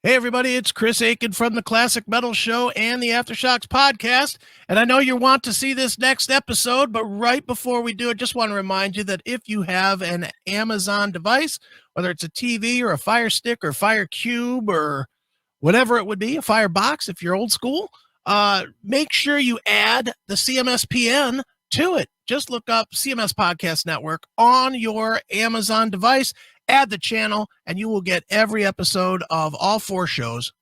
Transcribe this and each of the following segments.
Hey, everybody, it's Chris Aiken from the Classic Metal Show and the Aftershocks podcast. And I know you want to see this next episode, but right before we do it, just want to remind you that if you have an Amazon device, whether it's a TV or a Fire Stick or Fire Cube or whatever it would be, a Fire Box if you're old school, make sure you add the CMSPN to it. Just look up CMS Podcast Network on your Amazon device. Add the channel, and you will get every episode of all 4 shows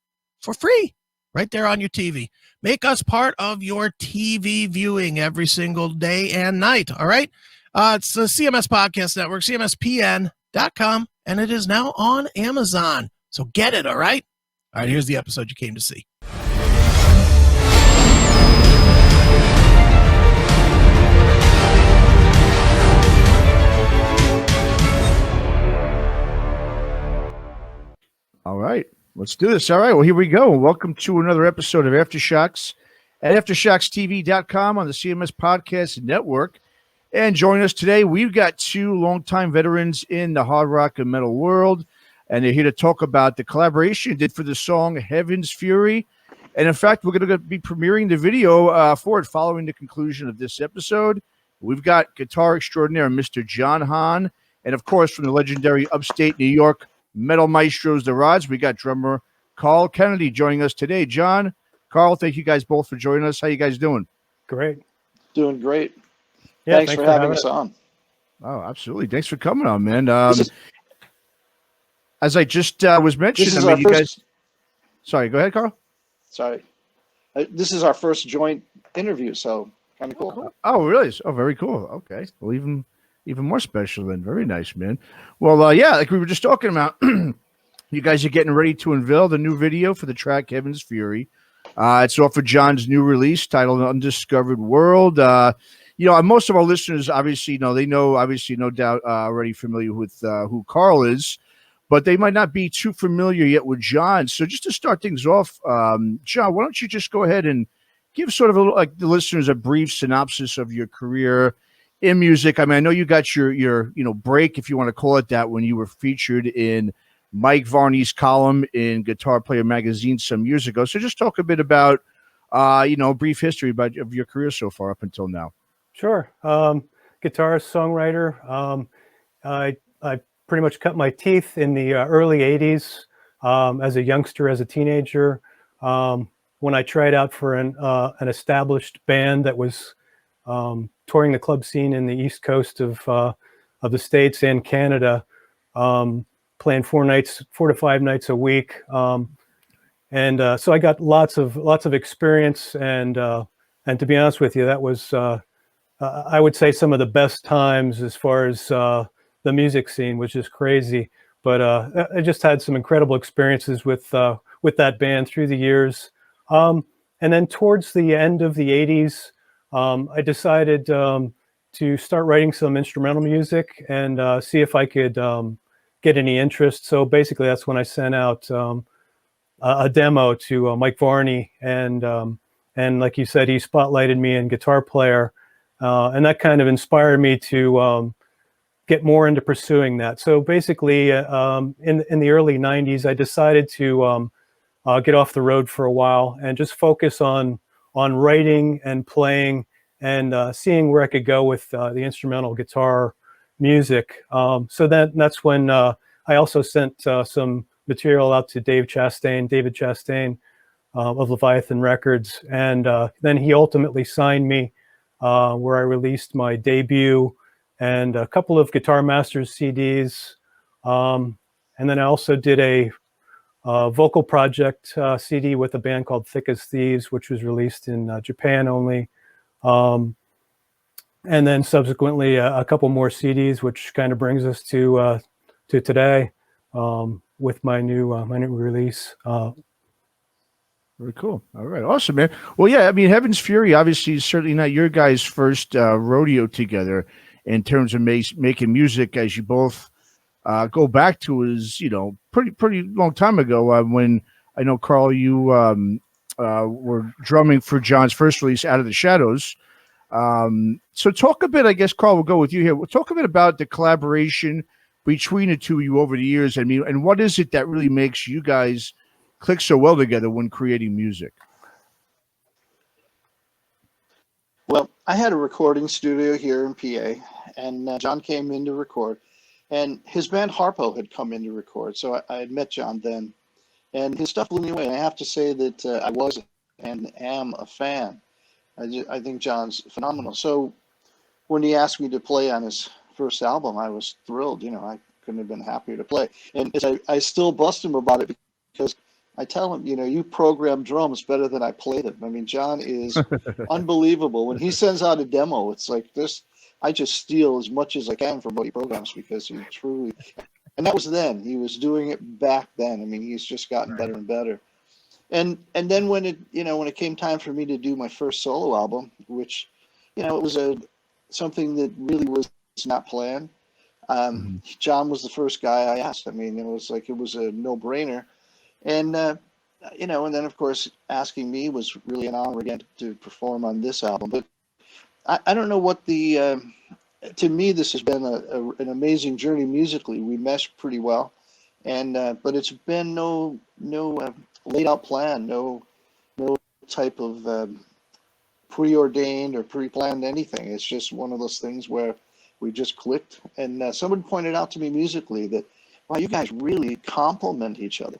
for free right there on your TV. Make us part of your TV viewing every single day and night, all right? It's the CMS Podcast Network, cmspn.com, and it is now on Amazon. So get it, all right? All right, here's the episode you came to see. All right, let's do this. All right, well, here we go. Welcome to another episode of Aftershocks at AftershocksTV.com on the CMS Podcast Network. And joining us today, we've got 2 longtime veterans in the hard rock and metal world, and they're here to talk about the collaboration they did for the song Heaven's Fury. And in fact, we're going to be premiering the video for it following the conclusion of this episode. We've got guitar extraordinaire Mr. John Hahn, and of course, from the legendary upstate New York Metal Maestros, the Rods, we got drummer Carl Canedy joining us today. John, Carl, thank you guys both for joining us. How you guys doing? Great. Doing great. Yeah, thanks for having us on. Oh, absolutely. Thanks for coming on, man. As I just was mentioning, you guys. Sorry, go ahead, Carl. Sorry. This is our first joint interview, so kind of cool. Oh, really? Oh, very cool. Okay. Well, even more special then. Very nice, man. Well, yeah, like we were just talking about, you guys are getting ready to unveil the new video for the track Heaven's Fury. It's off of John's new release titled Undiscovered World. Most of our listeners obviously know, no doubt, already familiar with who Carl is, but they might not be too familiar yet with John. So just to start things off, John, why don't you just go ahead and give sort of the listeners a brief synopsis of your career in music. I mean, I know you got your break, if you want to call it that, when you were featured in Mike Varney's column in Guitar Player magazine some years ago. So just talk a bit about, brief history of your career so far up until now. Sure. Guitarist, songwriter. I pretty much cut my teeth in the early 80s as a youngster, as a teenager, when I tried out for an established band that was touring the club scene in the East Coast of the States and Canada, playing 4 to 5 nights a week, and so I got lots of experience, and to be honest with you, that was I would say some of the best times as far as the music scene, which is crazy. But I just had some incredible experiences with that band through the years, and then towards the end of the 80s. I decided to start writing some instrumental music and see if I could get any interest. So basically, that's when I sent out a demo to Mike Varney, and like you said, he spotlighted me in Guitar Player, and that kind of inspired me to get more into pursuing that. So basically, in the early 90s, I decided to get off the road for a while and just focus on writing and playing and seeing where I could go with the instrumental guitar music. So that's when I also sent some material out to David Chastain of Leviathan Records. And then he ultimately signed me, where I released my debut and a couple of Guitar Masters CDs. And then I also did a vocal project CD with a band called Thick as Thieves, which was released in Japan only. And then subsequently a couple more CDs, which kind of brings us to today with my new release. Very cool. All right. Awesome, man. Well, yeah, I mean, Heaven's Fury obviously is certainly not your guys' first rodeo together in terms of making music, as you both go back to is, pretty long time ago when I know, Carl, you were drumming for John's first release, Out of the Shadows. So talk a bit, I guess, Carl, we'll go with you here. We'll talk a bit about the collaboration between the two of you over the years. I mean, and what is it that really makes you guys click so well together when creating music? Well, I had a recording studio here in PA, and John came in to record, and his band Harpo had come in to record. So I had met John then, and his stuff blew me away. And I have to say that I was and am a fan. I think John's phenomenal. So when he asked me to play on his first album, I was thrilled. I couldn't have been happier to play. And I still bust him about it because I tell him, you program drums better than I play them. I mean, John is unbelievable. When he sends out a demo, it's like this. I just steal as much as I can from what he programs because he truly, and that was then. He was doing it back then. I mean, he's just gotten better and better. And then when it came time for me to do my first solo album, which, it was something that really was not planned. John was the first guy I asked. I mean, it was a no-brainer. And, and then, of course, asking me was really an honor again to perform on this album. But I don't know what to me, this has been an amazing journey musically. We meshed pretty well. And but it's been no laid out plan, no type of preordained or pre-planned anything. It's just one of those things where we just clicked. And someone pointed out to me musically that, wow, you guys really complement each other.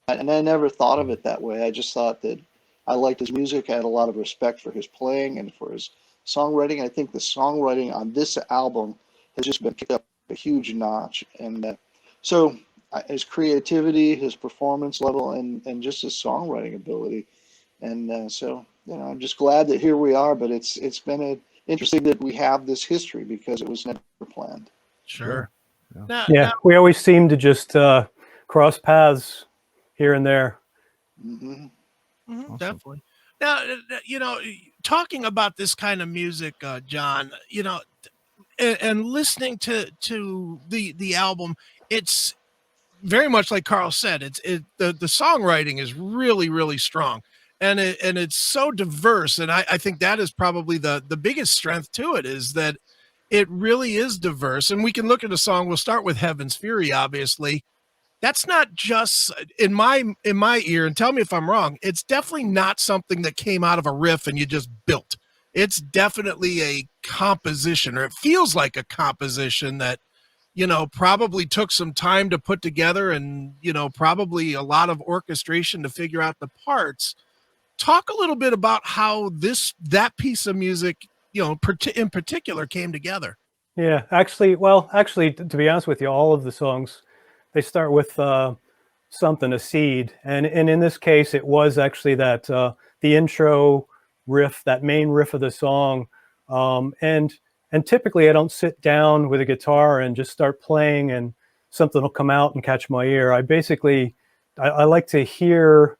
And I never thought of it that way. I just thought that I liked his music. I had a lot of respect for his playing and for his songwriting. I think the songwriting on this album has just been kicked up a huge notch. And so his creativity, his performance level, and just his songwriting ability. And so, I'm just glad that here we are, but it's been interesting that we have this history because it was never planned. Sure. Yeah, we always seem to just cross paths here and there. Awesome. Definitely. Now, talking about this kind of music, John, and listening to the album, it's very much like Carl said. The songwriting is really, really strong, and it's so diverse. And I think that is probably the biggest strength to it, is that it really is diverse. And we can look at a song. We'll start with Heaven's Fury, obviously. That's not just in my ear, and tell me if I'm wrong. It's definitely not something that came out of a riff and you just built. It's definitely a composition, or it feels like a composition that, probably took some time to put together, and, probably a lot of orchestration to figure out the parts. Talk a little bit about how that piece of music, in particular, came together. Yeah, actually, to be honest with you, all of the songs, they start with something, a seed. And in this case, it was actually that the intro riff, that main riff of the song. And typically I don't sit down with a guitar and just start playing and something will come out and catch my ear. I like to hear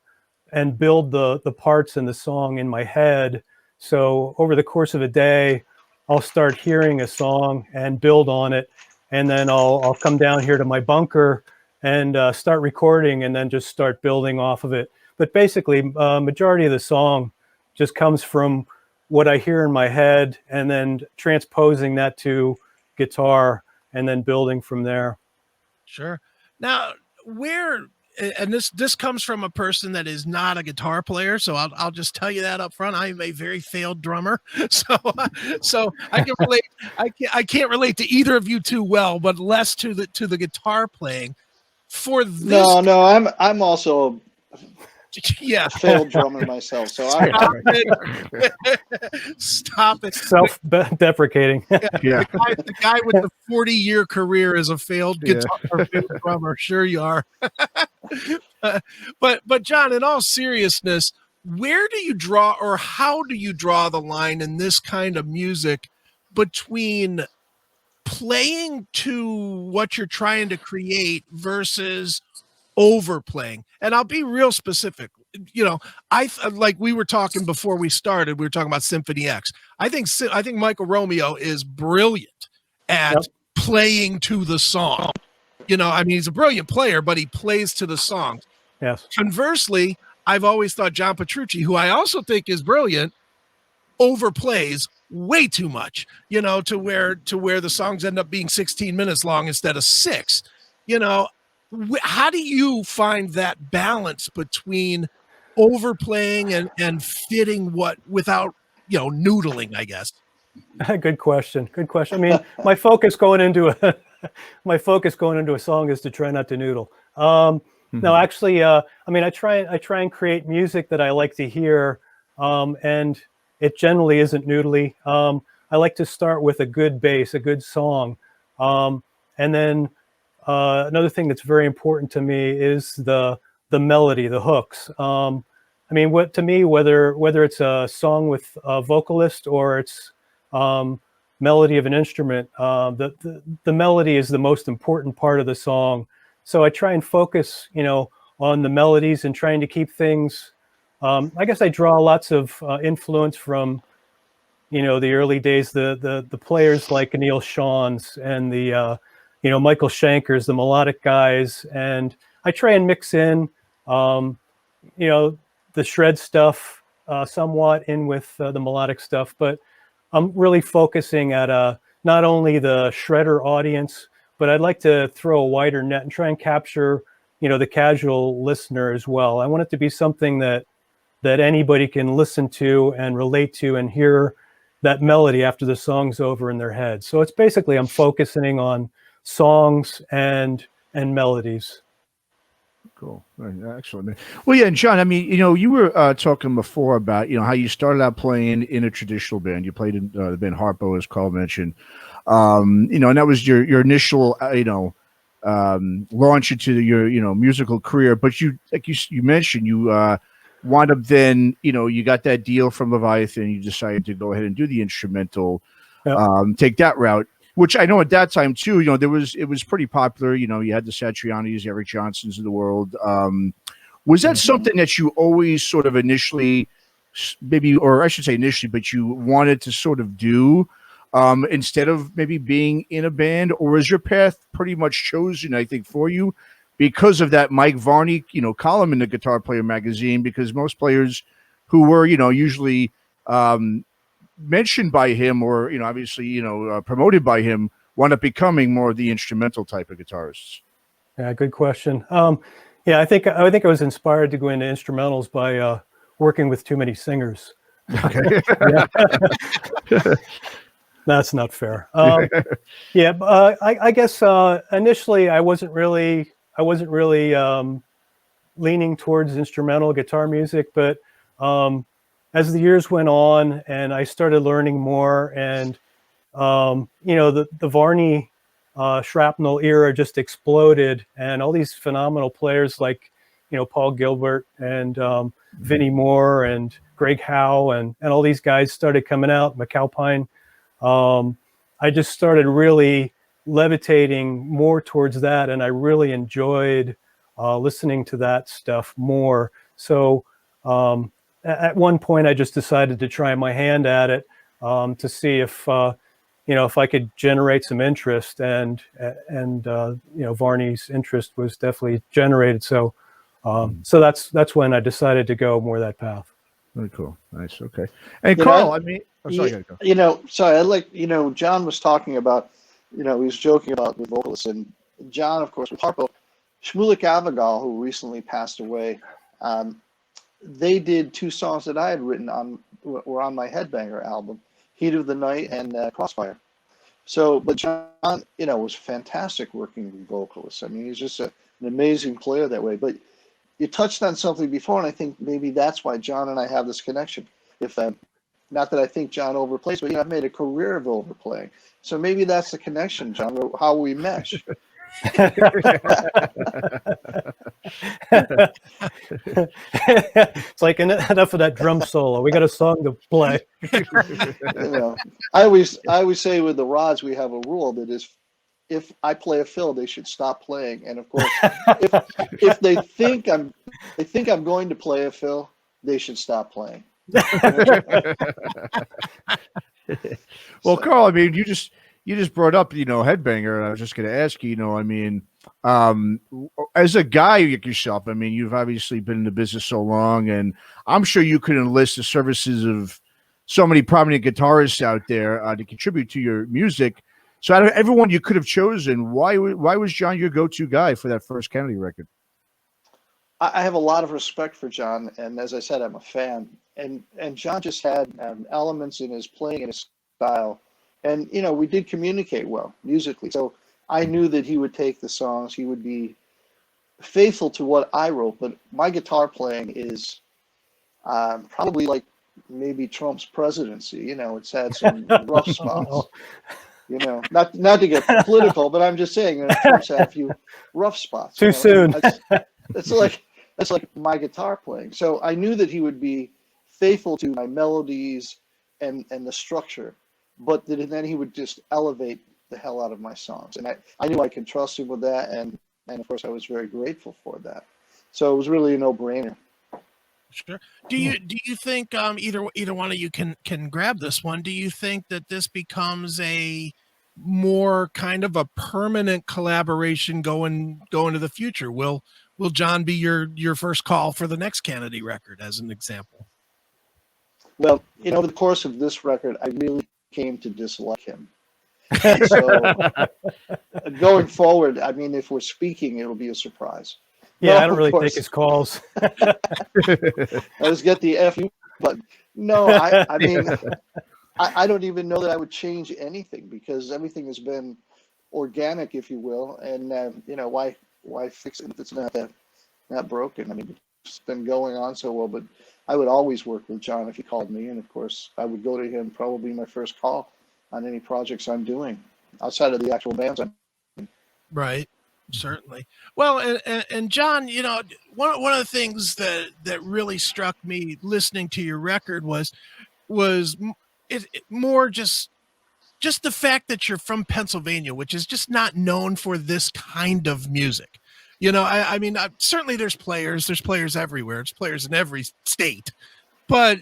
and build the parts in the song in my head. So over the course of a day, I'll start hearing a song and build on it. And then I'll come down here to my bunker and start recording, and then just start building off of it. But basically, majority of the song just comes from what I hear in my head, and then transposing that to guitar, and then building from there. Sure. Now, and this comes from a person that is not a guitar player, so I'll just tell you that up front. I am a very failed drummer, so I can relate. I can't relate to either of you too well, but less to the guitar playing. For this, no, I'm also a failed drummer myself, so stop it. Self-deprecating. Yeah. The guy with the 40-year career is a failed guitar or failed drummer. Sure you are. But John, in all seriousness, where do you draw, or how do you draw the line in this kind of music between playing to what you're trying to create versus overplaying? And I'll be real specific. Like we were talking before we started, we were talking about Symphony X. I think Michael Romeo is brilliant at playing to the song. He's a brilliant player, but he plays to the songs. Yes. Conversely, I've always thought John Petrucci, who I also think is brilliant, overplays way too much, to where the songs end up being 16 minutes long instead of 6. how do you find that balance between overplaying and fitting what without, noodling, I guess? Good question. Good question. I mean, my focus going into a song is to try not to noodle. No, actually, I mean, I try and create music that I like to hear, and it generally isn't noodly. I like to start with a good bass, a good song, and then another thing that's very important to me is the melody, the hooks. I mean, to me, whether it's a song with a vocalist or it's melody of an instrument, the melody is the most important part of the song. So I try and focus, on the melodies and trying to keep things. I guess I draw lots of influence from, the early days, the players like Neil Sean's and the Michael Shankers, the melodic guys, and I try and mix in, the shred stuff somewhat in with the melodic stuff, but I'm really focusing at not only the shredder audience, but I'd like to throw a wider net and try and capture, the casual listener as well. I want it to be something that anybody can listen to and relate to and hear that melody after the song's over in their head. So it's basically I'm focusing on songs and melodies. Cool. Excellent. Well, yeah, and John, I mean, you were talking before about, how you started out playing in a traditional band. You played in the band Harpo, as Carl mentioned. And that was your initial, launch into your, musical career. But you, like you mentioned, you wound up then, you got that deal from Leviathan. You decided to go ahead and do the instrumental, take that route. Which I know at that time too, it was pretty popular. You had the Satrianis, Eric Johnsons of the world. Was that something that you always sort of initially, maybe, or I should say initially, but you wanted to sort of do instead of maybe being in a band, or was your path pretty much chosen, I think, for you because of that Mike Varney, column in the Guitar Player magazine? Because most players who were, usually mentioned by him or obviously promoted by him wound up becoming more of the instrumental type of guitarists. Yeah, good question. I think I was inspired to go into instrumentals by working with too many singers. Okay. That's not fair. I guess initially I wasn't really leaning towards instrumental guitar music, but as the years went on and I started learning more, and the Varney shrapnel era just exploded, and all these phenomenal players like Paul Gilbert and Vinnie Moore and Greg Howe and all these guys started coming out, McAlpine. I just started really levitating more towards that, and I really enjoyed listening to that stuff more. So at one point, I just decided to try my hand at it to see if I could generate some interest, and Varney's interest was definitely generated. So that's when I decided to go more that path. Very cool. Nice. Okay. And Carl, sorry, I like, John was talking about, he was joking about the vocalists, and John, of course, with Harpo, Shmulik Avigal, who recently passed away, they did two songs that I had written were on my Headbanger album, Heat of the Night and Crossfire. So, but John, was fantastic working with vocalists. I mean, he's just an amazing player that way. But you touched on something before, and I think maybe that's why John and I have this connection. Not that I think John overplays, but I've made a career of overplaying. So maybe that's the connection, John, how we mesh. It's like enough of that drum solo. We got a song to play. I always say with the rods we have a rule that is, if I play a fill, they should stop playing. And of course, if they think I'm going to play a fill, they should stop playing. Well, Carl, I mean, you just brought up, Headbanger, and I was just going to ask you, I mean, as a guy like yourself, I mean, you've obviously been in the business so long, and I'm sure you could enlist the services of so many prominent guitarists out there to contribute to your music. So out of everyone you could have chosen, why was John your go-to guy for that first Kennedy record? I have a lot of respect for John, and as I said, I'm a fan. And John just had elements in his playing and his style, and we did communicate well musically. So I knew that he would take the songs, he would be faithful to what I wrote. But my guitar playing is probably like maybe Trump's presidency. It's had some rough spots. Not to get political, but I'm just saying, Trump's had a few rough spots. Too soon. That's like my guitar playing. So I knew that he would be faithful to my melodies and the structure, but then he would just elevate the hell out of my songs. And I knew I could trust him with that, and of course I was very grateful for that. So it was really a no-brainer. Sure. Do you think either one of you can grab this one? Do you think that this becomes a more kind of a permanent collaboration going to the future? Will John be your first call for the next Canedy record, as an example? Well, over the course of this record, I really came to dislike him. And so going forward, I mean, if we're speaking, it'll be a surprise. Yeah, No, I don't really of course. take his calls. Let's get the FU button. No, I mean, I don't even know that I would change anything, because everything has been organic, if you will. And why fix it if it's not broken? I mean, it's been going on so well. But I would always work with John if he called me, and of course I would go to him, probably my first call on any projects I'm doing outside of the actual bands I'm in. Right. Certainly. Well, and John, one of the things that really struck me listening to your record was it more just the fact that you're from Pennsylvania, which is just not known for this kind of music. I mean, certainly there's players everywhere. There's players in every state, but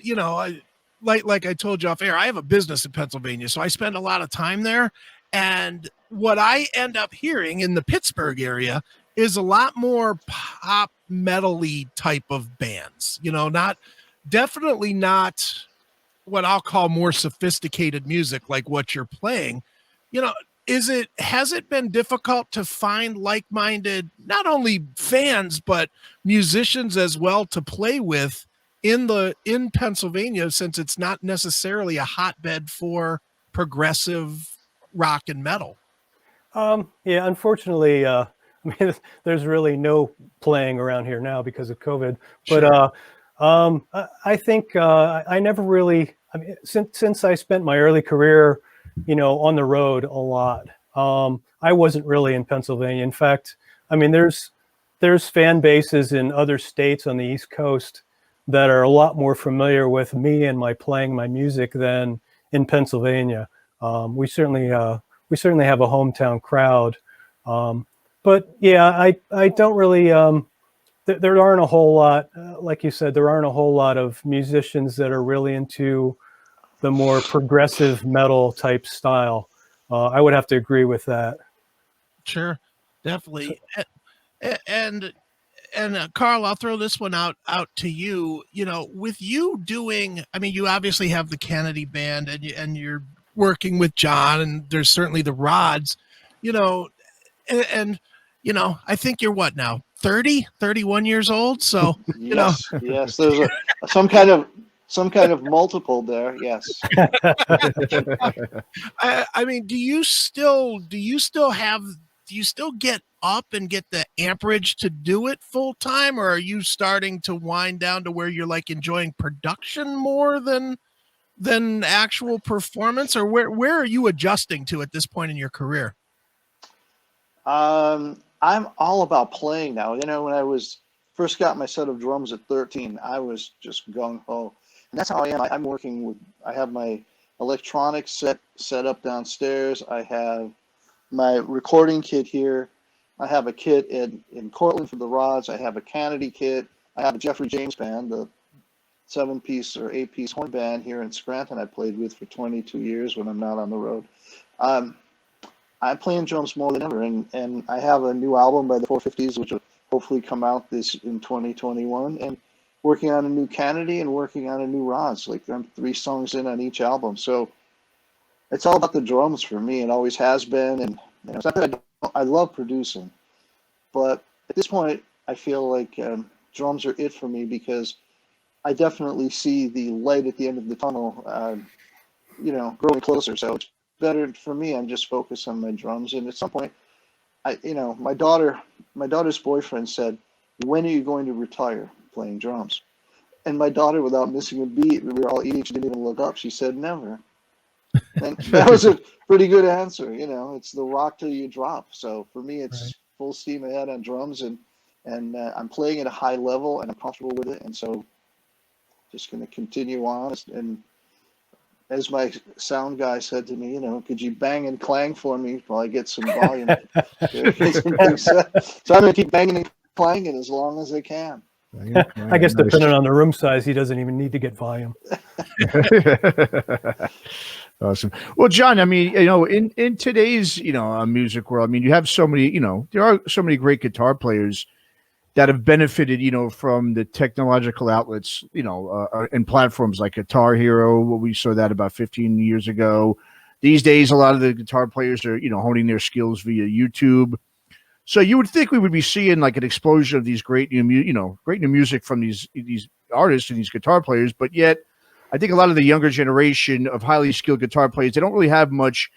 like I told you off air, I have a business in Pennsylvania, so I spend a lot of time there. And what I end up hearing in the Pittsburgh area is a lot more pop metal-y type of bands, definitely not what I'll call more sophisticated music like what you're playing. Has it been difficult to find like-minded, not only fans, but musicians as well to play with in Pennsylvania, since it's not necessarily a hotbed for progressive rock and metal? Yeah, unfortunately, I mean, there's really no playing around here now because of COVID. But Sure. I think I never really. I mean, since I spent my early career, on the road a lot, I wasn't really in Pennsylvania. In fact, I mean, there's fan bases in other states on the East Coast that are a lot more familiar with me and my music than in Pennsylvania. We certainly have a hometown crowd, but yeah, I don't really. There aren't a whole lot, like you said, there aren't a whole lot of musicians that are really into the more progressive metal type style. I would have to agree with that. Sure, definitely. And Carl, I'll throw this one out to you. With you doing, I mean, you obviously have the Canedy band, and you're working with John, and there's certainly the Rods, and I think you're what now, 31 years old. So yes, there's some kind of multiple there. Yes. I mean, do you still get up and get the amperage to do it full time, or are you starting to wind down to where you're like enjoying production more than actual performance, or where are you adjusting to at this point in your career? I'm all about playing now. When I first got my set of drums at 13, I was just gung ho, and that's how I am. I'm working with. I have my electronics set up downstairs. I have my recording kit here. I have a kit in Cortland for the Rods. I have a Canedy kit. I have a Jeffrey James band, the 7-piece or 8-piece horn band here in Scranton I played with for 22 years when I'm not on the road. I'm playing drums more than ever, and I have a new album by the 450s, which will hopefully come out in 2021, and working on a new Canedy and working on a new Rods. Like I'm 3 songs in on each album. So it's all about the drums for me. It always has been, and it's not that I love producing, but at this point, I feel like drums are it for me because I definitely see the light at the end of the tunnel, growing closer. So it's better for me. I'm just focused on my drums, and at some point, my daughter's boyfriend said, "When are you going to retire playing drums?" And my daughter, without missing a beat, we were all eating. She didn't even look up. She said, "Never." And that was a pretty good answer. It's the rock till you drop. So for me, it's full steam ahead on drums, and I'm playing at a high level, and I'm comfortable with it. And so just going to continue on. And as my sound guy said to me, could you bang and clang for me while I get some volume? So I'm going to keep banging and clanging as long as I can. I guess depending on the room size, he doesn't even need to get volume. Awesome. Well, John, I mean, in today's, music world, I mean, you have so many, there are so many great guitar players that have benefited, from the technological outlets, and platforms like Guitar Hero. We saw that about 15 years ago. These days, a lot of the guitar players are, honing their skills via YouTube. So you would think we would be seeing like an explosion of these great new music from these artists and these guitar players, but yet I think a lot of the younger generation of highly skilled guitar players, they don't really have much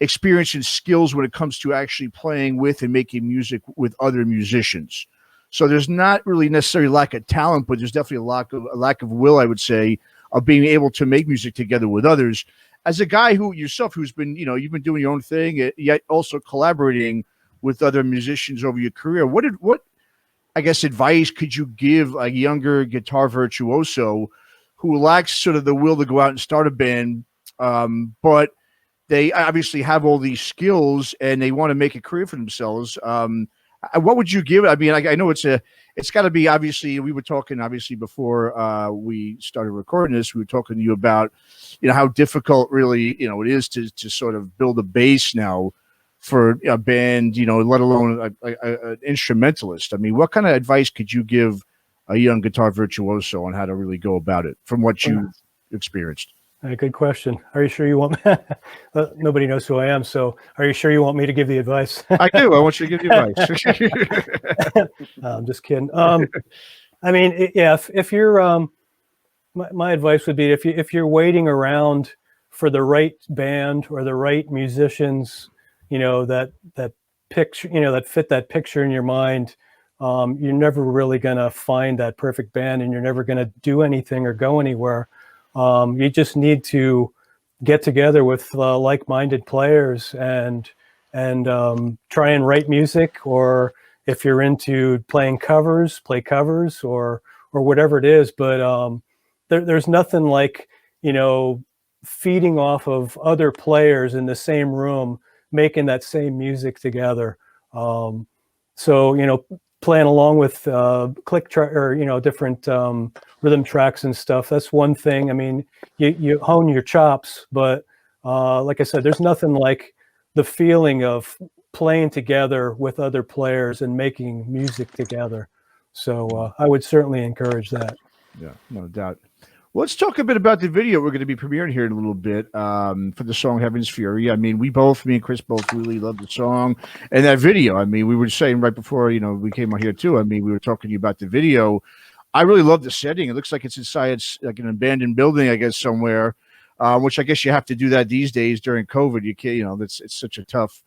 experience and skills when it comes to actually playing with and making music with other musicians. So there's not really necessarily lack of talent, but there's definitely a lack of will, I would say, of being able to make music together with others. As a guy who's been, you've been doing your own thing, yet also collaborating with other musicians over your career, what I guess advice could you give a younger guitar virtuoso who lacks sort of the will to go out and start a band, but they obviously have all these skills and they want to make a career for themselves? What would you give? I mean, I know it's got to be, obviously, we were talking obviously before we started recording this, we were talking to you about, how difficult really, it is to sort of build a base now for a band, let alone an instrumentalist. I mean, what kind of advice could you give a young guitar virtuoso on how to really go about it from what you've experienced? Good question. Are you sure you want me? Nobody knows who I am, so are you sure you want me to give the advice? I do. I want you to give the advice. I'm just kidding. I mean, if you're, my advice would be if you're waiting around for the right band or the right musicians, that picture, that fit that picture in your mind, you're never really going to find that perfect band, and you're never going to do anything or go anywhere. You just need to get together with like-minded players and try and write music, or if you're into playing covers, play covers, or whatever it is. But there's nothing like, feeding off of other players in the same room, making that same music together. So, playing along with click track or, different rhythm tracks and stuff. That's one thing. I mean, you hone your chops, but like I said, there's nothing like the feeling of playing together with other players and making music together. So I would certainly encourage that. Yeah, no doubt. Well, let's talk a bit about the video we're going to be premiering here in a little bit for the song Heaven's Fury. I mean, me and Chris both really love the song and that video. I mean, we were saying right before, we came on here too. I mean, we were talking to you about the video. I really love the setting. It looks like it's inside, it's like an abandoned building, I guess, somewhere, which I guess you have to do that these days during COVID. You can't, it's such a tough,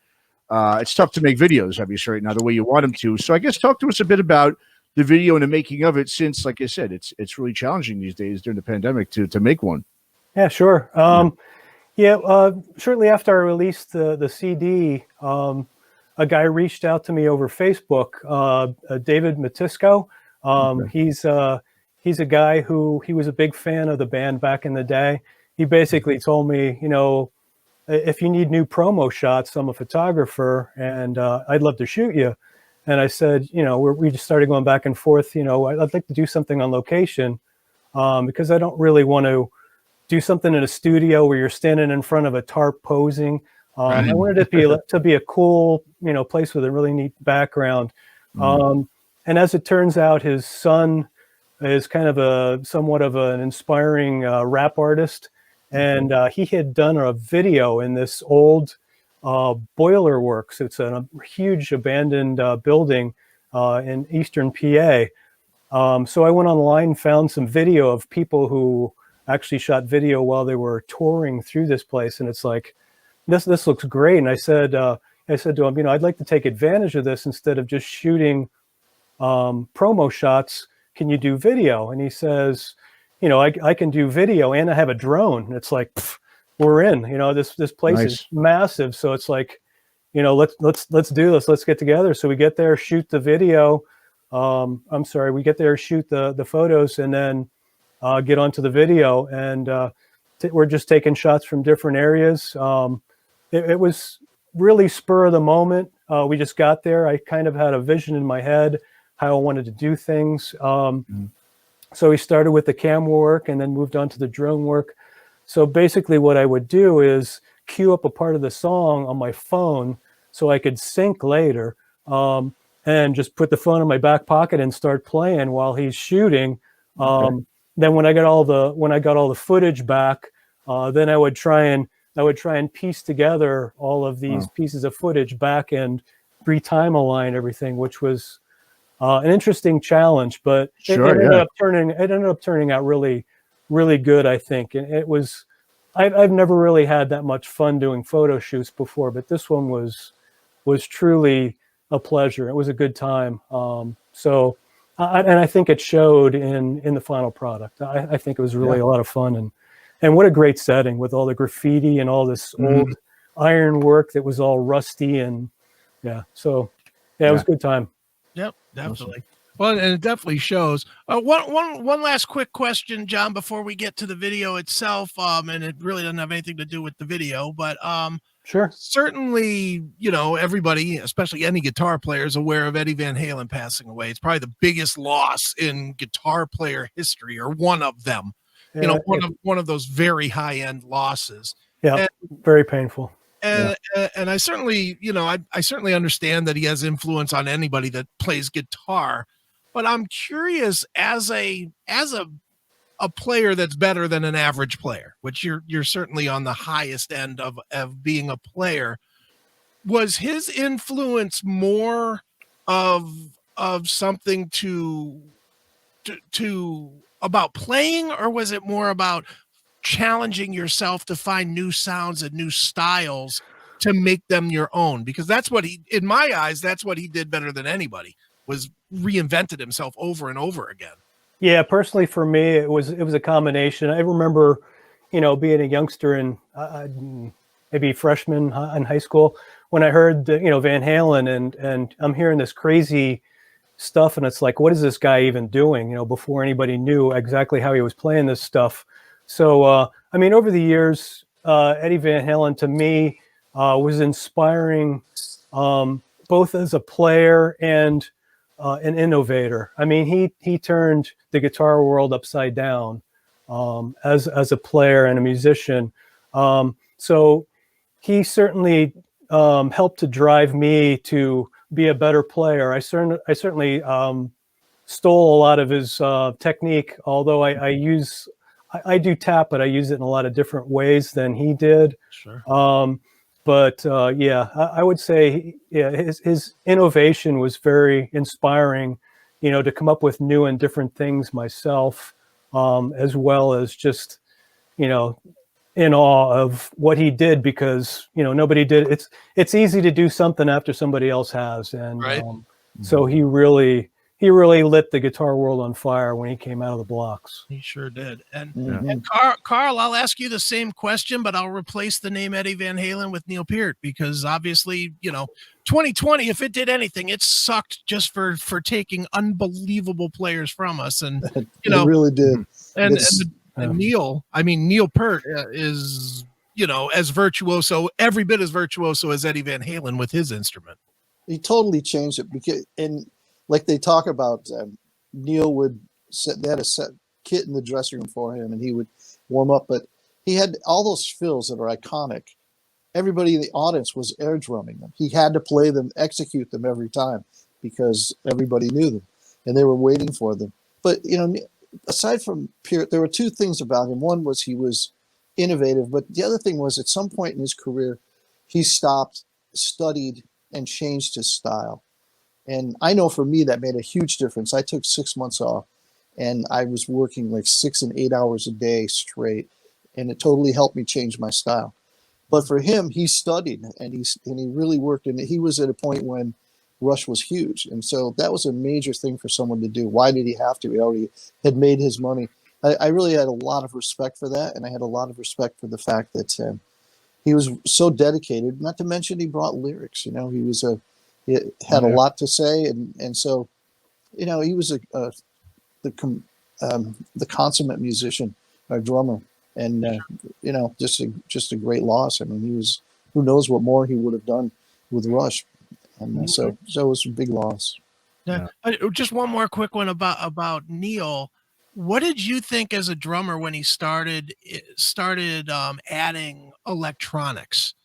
it's tough to make videos, obviously, right now, the way you want them to. So I guess talk to us a bit about the video and the making of it, since, like I said, it's really challenging these days during the pandemic to make one. Yeah, sure. Shortly after I released the CD, a guy reached out to me over Facebook, David Matisco. He's a guy who, he was a big fan of the band back in the day. He basically told me, if you need new promo shots, I'm a photographer and I'd love to shoot you. And I said, we just started going back and forth. I'd like to do something on location because I don't really want to do something in a studio where you're standing in front of a tarp posing. I wanted it to be a cool, place with a really neat background. And as it turns out, his son is kind of somewhat of an inspiring rap artist. and he had done a video in this old boiler works. It's a huge abandoned building in eastern PA. So I went online and found some video of people who actually shot video while they were touring through this place, and it's like, this looks great. And I said to him, you know, I'd like to take advantage of this instead of just shooting promo shots. Can you do video? And he says, you know, I can do video and I have a drone. And it's like, pff, we're in. You know, this place is massive. So it's like, you know, let's do this. Let's get together. So we get there, shoot the video. We get there, shoot the photos, and then get onto the video. And we're just taking shots from different areas. It was really spur of the moment. We just got there. I kind of had a vision in my head how I wanted to do things. So we started with the camera work and then moved on to the drone work. So basically what I would do is cue up a part of the song on my phone so I could sync later, and just put the phone in my back pocket and start playing while he's shooting. Then when I got all the footage back, then I would try and piece together all of these pieces of footage back and re-time align everything, which was an interesting challenge, but it ended up turning out really, really good, I think. And it was, I've never really had that much fun doing photo shoots before, but this one was truly a pleasure. It was a good time. And I think it showed in the final product. I think it was really a lot of fun, and what a great setting with all the graffiti and all this old iron work that was all rusty, and it was a good time. Yep, definitely. Awesome. Well, and it definitely shows. One last quick question, John, before we get to the video itself. And it really doesn't have anything to do with the video, but sure. Certainly, you know, everybody, especially any guitar player, is aware of Eddie Van Halen passing away. It's probably the biggest loss in guitar player history, or one of them. You know, one of those very high end losses. Yeah, very painful. And I certainly, you know, I certainly understand that he has influence on anybody that plays guitar, but I'm curious, as a player that's better than an average player, which you're certainly on the highest end of being a player, was his influence more of something to about playing, or was it more about challenging yourself to find new sounds and new styles to make them your own? Because that's what in my eyes, that's what he did better than anybody, was reinvented himself over and over again. Yeah, personally for me, it was a combination. I remember, you know, being a youngster and maybe freshman in high school, when I heard Van Halen, and I'm hearing this crazy stuff, and it's like, what is this guy even doing? You know, before anybody knew exactly how he was playing this stuff. So, I mean, over the years, Eddie Van Halen to me was inspiring, both as a player and an innovator. I mean, he turned the guitar world upside down as a player and a musician. So he certainly helped to drive me to be a better player. I certainly stole a lot of his technique, although I do tap, but I use it in a lot of different ways than he did. Sure. I would say, his innovation was very inspiring, you know, to come up with new and different things myself, as well as just, you know, in awe of what he did, because, you know, nobody did. It's easy to do something after somebody else has. And right. So he really lit the guitar world on fire when he came out of the blocks. He sure did. And Carl, I'll ask you the same question, but I'll replace the name Eddie Van Halen with Neil Peart, because obviously, you know, 2020, if it did anything, it sucked just for taking unbelievable players from us. And, you know, it really did. And Neil Peart is, you know, as virtuoso, every bit as virtuoso as Eddie Van Halen with his instrument. He totally changed it, because, and like they talk about, Neil they had a set kit in the dressing room for him, and he would warm up, but he had all those fills that are iconic. Everybody in the audience was air drumming them. He had to play them, execute them every time, because everybody knew them and they were waiting for them. But, you know, aside from Peart, there were two things about him. One was he was innovative. But the other thing was, at some point in his career, he stopped, studied, and changed his style. And I know for me that made a huge difference. I took 6 months off, and I was working like 6 and 8 hours a day straight, and it totally helped me change my style. But for him, he studied, and he really worked, and he was at a point when Rush was huge, and so that was a major thing for someone to do. Why did he have to? He already had made his money. I really had a lot of respect for that, and I had a lot of respect for the fact that he was so dedicated. Not to mention, he brought lyrics. You know, he had a lot to say, and so, you know, he was the consummate musician, a drummer, and you know, just a great loss. I mean, he was, who knows what more he would have done with Rush, and so it was a big loss. Yeah. Just one more quick one about Neil. What did you think as a drummer when he started adding electronics?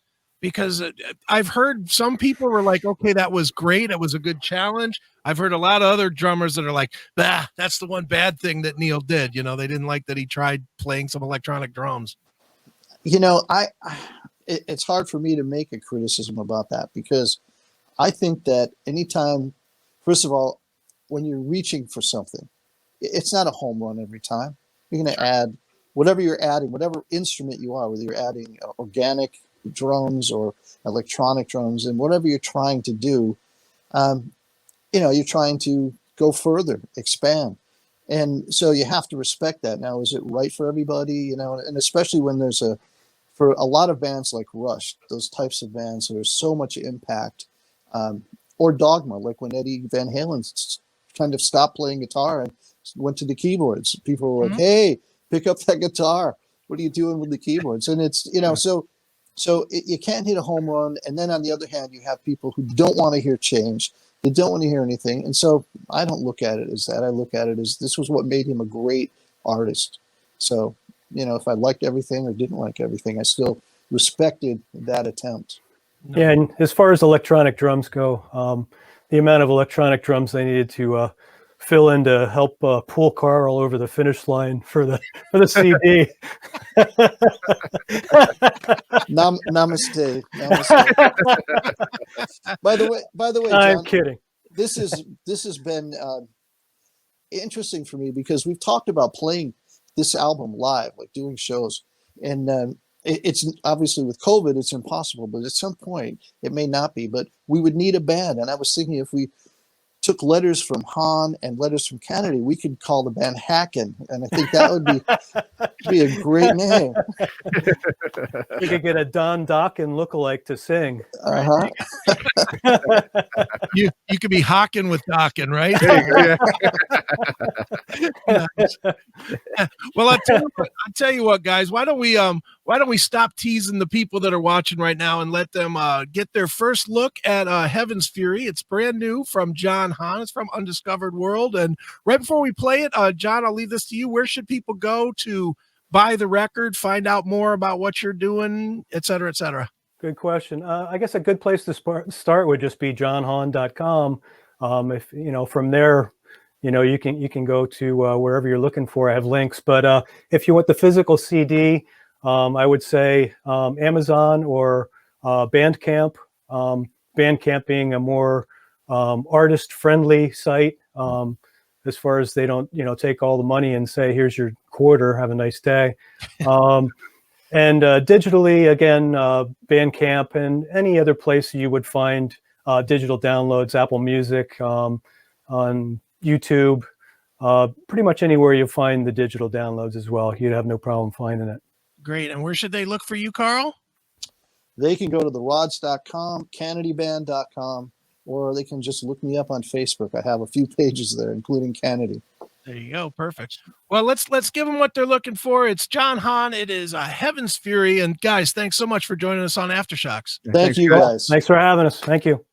Because I've heard some people were like, okay, that was great. It was a good challenge. I've heard a lot of other drummers that are like, that's the one bad thing that Neil did. You know, they didn't like that he tried playing some electronic drums. You know, it's hard for me to make a criticism about that, because I think that anytime, first of all, when you're reaching for something, it's not a home run every time. You're going to add whatever you're adding, whatever instrument you are, whether you're adding organic drums or electronic drums, and whatever you're trying to do, you know, you're trying to go further, expand. And so you have to respect that. Now, is it right for everybody? You know, and especially when for a lot of bands like Rush, those types of bands, there's so much impact, or Dogma, like when Eddie Van Halen kind of stopped playing guitar and went to the keyboards. People were like, hey, pick up that guitar. What are you doing with the keyboards? And it's, you know, so you can't hit a home run. And then on the other hand, you have people who don't want to hear change. They don't want to hear anything. And so I don't look at it as that. I look at it as this was what made him a great artist. So, you know, if I liked everything or didn't like everything, I still respected that attempt. Yeah, and as far as electronic drums go, the amount of electronic drums they needed to fill in to help pull Carl over the finish line for the CD. Namaste. By the way, John, I'm kidding. This has been interesting for me, because we've talked about playing this album live, like doing shows, and it's obviously with COVID, it's impossible, but at some point it may not be, but we would need a band. And I was thinking, if we took letters from Hahn and letters from Canedy, we could call the band Hackin', and I think that would be a great name. You could get a Don Dokken lookalike to sing. Uh-huh. You could be hawking with Dokken, right? Well, I'll tell you what, guys. Why don't we stop teasing the people that are watching right now and let them get their first look at Heaven's Fury. It's brand new from John Hahn. It's from Undiscovered World. And right before we play it, John, I'll leave this to you. Where should people go to buy the record, find out more about what you're doing, et cetera, et cetera? Good question. I guess a good place to start would just be johnhahn.com. If you know, from there, you know, you can go to wherever you're looking for. I have links, but if you want the physical CD, I would say Amazon or Bandcamp. Bandcamp being a more artist-friendly site, as far as they don't, you know, take all the money and say, "Here's your quarter. Have a nice day." And digitally, again, Bandcamp and any other place you would find digital downloads, Apple Music, on YouTube, pretty much anywhere you find the digital downloads as well. You'd have no problem finding it. Great. And where should they look for you, Carl? They can go to therods.com, CanedyBand.com, or they can just look me up on Facebook. I have a few pages there, including Canedy. There you go. Perfect. Well, let's give them what they're looking for. It's John Hahn. It is Heaven's Fury. And guys, thanks so much for joining us on Aftershocks. Thank you, guys. Thanks for having us. Thank you.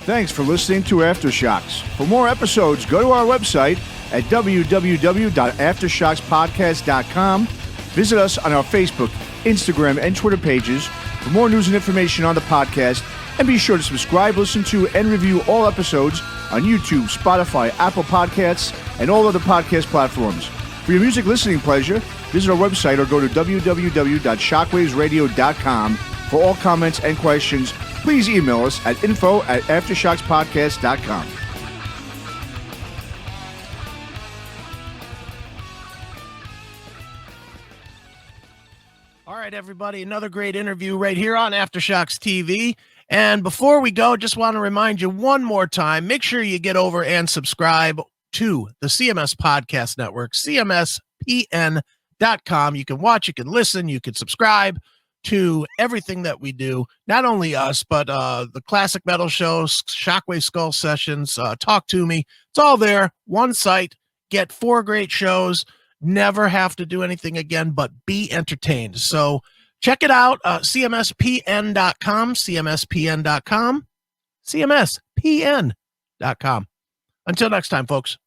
Thanks for listening to Aftershocks. For more episodes, go to our website at www.aftershockspodcast.com. Visit us on our Facebook, Instagram, and Twitter pages for more news and information on the podcast. And be sure to subscribe, listen to, and review all episodes on YouTube, Spotify, Apple Podcasts, and all other podcast platforms. For your music listening pleasure, visit our website or go to www.shockwavesradio.com. For all comments and questions, please email us at info@aftershockspodcast.com. All right, everybody, another great interview right here on Aftershocks TV. And before we go, just want to remind you one more time, make sure you get over and subscribe to the CMS Podcast Network, cmspn.com. You can watch, you can listen, you can subscribe to everything that we do, not only us, but the classic metal shows, Shockwave Skull Sessions, Talk to Me. It's all there, one site, get 4 great shows, never have to do anything again but be entertained. So check it out, cmspn.com, cmspn.com, cmspn.com. Until next time, folks.